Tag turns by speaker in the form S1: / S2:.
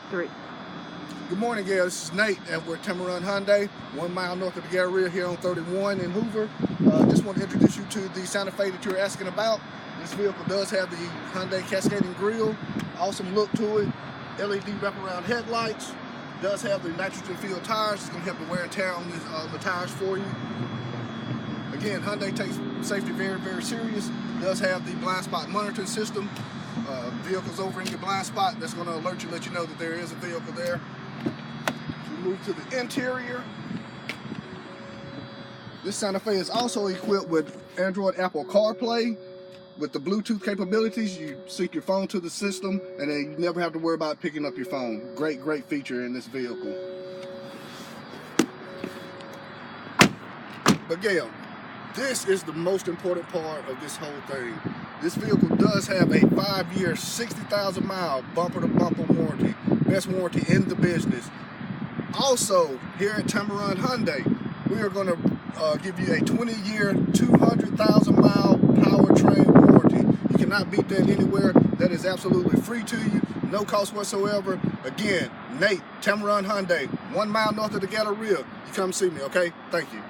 S1: 3.
S2: Good morning, Gail. This is Nate, and we're at Tameron Hyundai, 1 mile north of the Galleria here on 31 in Hoover. Just want to introduce you to the Santa Fe that you're asking about. This vehicle does have the Hyundai cascading grille, awesome look to it, LED wraparound headlights, does have the nitrogen-filled tires. It's going to help the wear and tear on the tires for you. Again, Hyundai takes safety very, very serious. Does have the blind spot monitoring system. Vehicles over in your blind spot, that's going to alert you, let you know that there is a vehicle there. We move to the interior. This Santa Fe is also equipped with Android Apple CarPlay. With the Bluetooth capabilities, you sync your phone to the system, and then you never have to worry about picking up your phone. Great, great feature in this vehicle. But Gail, this is the most important part of this whole thing. This vehicle does have a 5-year, 60,000-mile bumper-to-bumper warranty. Best warranty in the business. Also, here at Tameron Hyundai, we are going to give you a 20-year, 200,000-mile powertrain warranty. You cannot beat that anywhere. That is absolutely free to you, no cost whatsoever. Again, Nate, Tameron Hyundai, 1 mile north of the Galleria. You come see me, okay? Thank you.